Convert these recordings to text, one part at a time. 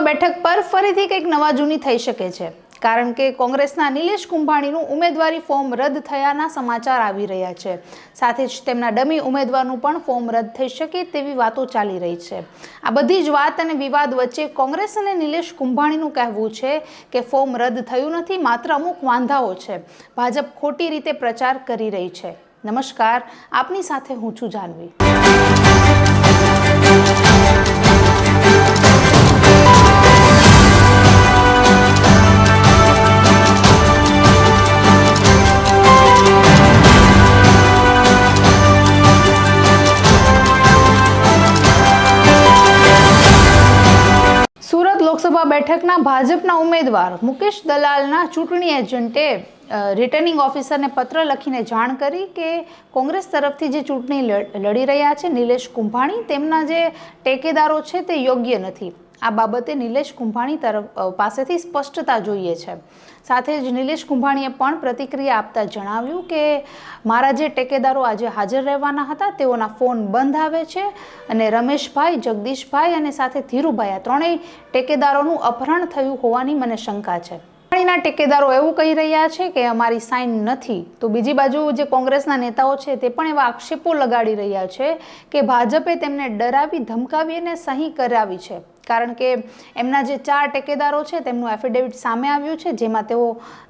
બેઠક પર ફરીથી કંઈક નવા જૂની થઈ શકે છે, કારણ કે કોંગ્રેસના નિલેશ કુંભાણીનું ઉમેદવારી ફોર્મ રદ થયાના સમાચાર આવી રહ્યા છે. સાથે જ તેમના ડમી ઉમેદવારનું પણ ફોર્મ રદ થઈ શકે તેવી વાતો ચાલી રહી છે. આ બધી જ વાત અને વિવાદ વચ્ચે કોંગ્રેસ અને નિલેશ કુંભાણીનું કહેવું છે કે ફોર્મ રદ થયું નથી, માત્ર અમુક વાંધાઓ છે. ભાજપ ખોટી રીતે પ્રચાર કરી રહી છે. નમસ્કાર, આપની સાથે હું છું જાનવી. સુરત લોકસભા બેઠકના ભાજપના ઉમેદવાર મુકેશ દલાલના ચૂંટણી એજન્ટે રિટર્નિંગ ઓફિસરને પત્ર લખીને જાણ કરી કે કોંગ્રેસ તરફથી જે ચૂંટણી લડી રહ્યા છે નિલેશ કુંભાણી, તેમના જે ટેકેદારો છે તે યોગ્ય નથી. આ બાબતે નિલેશ કુંભાણી પાસેથી સ્પષ્ટતા જોઈએ છે. સાથે જ નિલેશ કુંભાણીએ પણ પ્રતિક્રિયા આપતા જણાવ્યું કે મારા જે ટેકેદારો આજે હાજર રહેવાના હતા તેઓના ફોન બંધ આવે છે અને રમેશભાઈ, જગદીશભાઈ અને સાથે ધીરુભાઈ, આ ત્રણેય ટેકેદારોનું અપહરણ થયું હોવાની મને શંકા છે. કુંભાણીના ટેકેદારો એવું કહી રહ્યા છે કે અમારી સાઇન નથી, તો બીજી બાજુ જે કોંગ્રેસના નેતાઓ છે તે પણ એવા આક્ષેપો લગાડી રહ્યા છે કે ભાજપે તેમને ડરાવી ધમકાવી અને સહી કરાવી છે. કારણ કે એમના જે 4 ટેકેદારો છે તેમનું એફિડેવિટ સામે આવ્યું છે, જેમાં તેઓ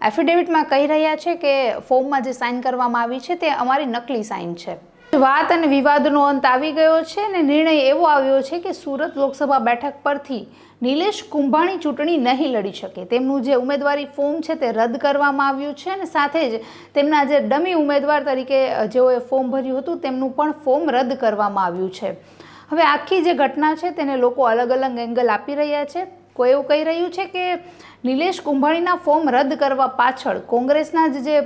એફિડેવિટમાં કહી રહ્યા છે કે ફોર્મમાં જે સાઇન કરવામાં આવી છે તે અમારી નકલી સાઇન છે. વાત અને વિવાદનો અંત આવી ગયો છે અને નિર્ણય એવો આવ્યો છે કે સુરત લોકસભા બેઠક પરથી નિલેશ કુંભાણી ચૂંટણી નહીં લડી શકે. તેમનું જે ઉમેદવારી ફોર્મ છે તે રદ કરવામાં આવ્યું છે અને સાથે જ તેમના જે ડમી ઉમેદવાર તરીકે જેઓએ ફોર્મ ભર્યું હતું તેમનું પણ ફોર્મ રદ કરવામાં આવ્યું છે. હવે આખી જે ઘટના છે તેને લોકો અલગ અલગ એંગલ આપી રહ્યા છે. કોઈ એવું કહી રહ્યું છે કે નિલેશ કુંભાણીના ફોર્મ રદ કરવા પાછળ કોંગ્રેસના જે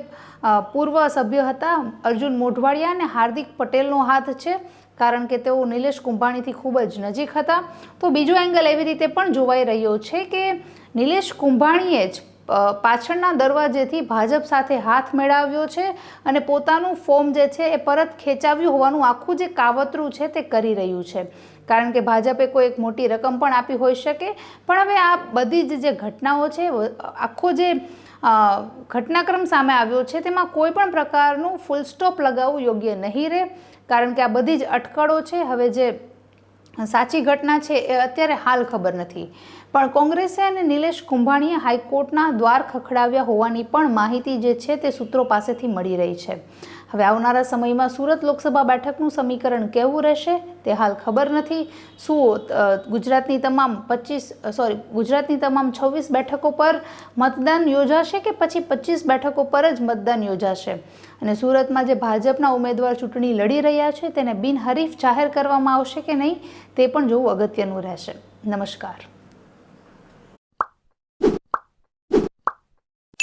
પૂર્વ સભ્ય હતા અર્જુન મોઢવાડિયા અને હાર્દિક પટેલનો હાથ છે, કારણ કે તેઓ નિલેશ કુંભાણીથી ખૂબ જ નજીક હતા. તો બીજો એંગલ એવી રીતે પણ જોવાઈ રહ્યો છે કે નિલેશ કુંભાણીએ જ પાછળના દરવાજેથી ભાજપ સાથે હાથ મેળવ્યો છે અને પોતાનું ફોર્મ જે છે એ પરત ખેંચાવ્યું હોવાનું આખું જે કાવતરું છે તે કરી રહ્યું છે. કારણ કે ભાજપે કોઈ એક મોટી રકમ પણ આપી હોઈ શકે. પણ હવે આ બધી જ જે ઘટનાઓ છે, આખો જે ઘટનાક્રમ સામે આવ્યો છે તેમાં કોઈ પણ પ્રકારનું ફૂલ સ્ટોપ લગાવવું યોગ્ય નહીં રહે, કારણ કે આ બધી જ અટકળો છે. હવે જે સાચી ઘટના છે એ અત્યારે હાલ ખબર નથી, પણ કોંગ્રેસે અને નિલેશ કુંભાણીએ હાઈકોર્ટના દ્વાર ખખડાવ્યા હોવાની પણ માહિતી જે છે તે સૂત્રો પાસેથી મળી રહી છે. હવે આવનારા સમયમાં સુરત લોકસભા બેઠકનું સમીકરણ કેવું રહેશે તે હાલ ખબર નથી. શું ગુજરાતની તમામ 26 બેઠકો પર મતદાન યોજાશે કે પછી 25 બેઠકો પર જ મતદાન યોજાશે? અને સુરતમાં જે ભાજપના ઉમેદવાર ચૂંટણી લડી રહ્યા છે તેને બિનહરીફ જાહેર કરવામાં આવશે કે નહીં તે પણ જોવું અગત્યનું રહેશે. નમસ્કાર.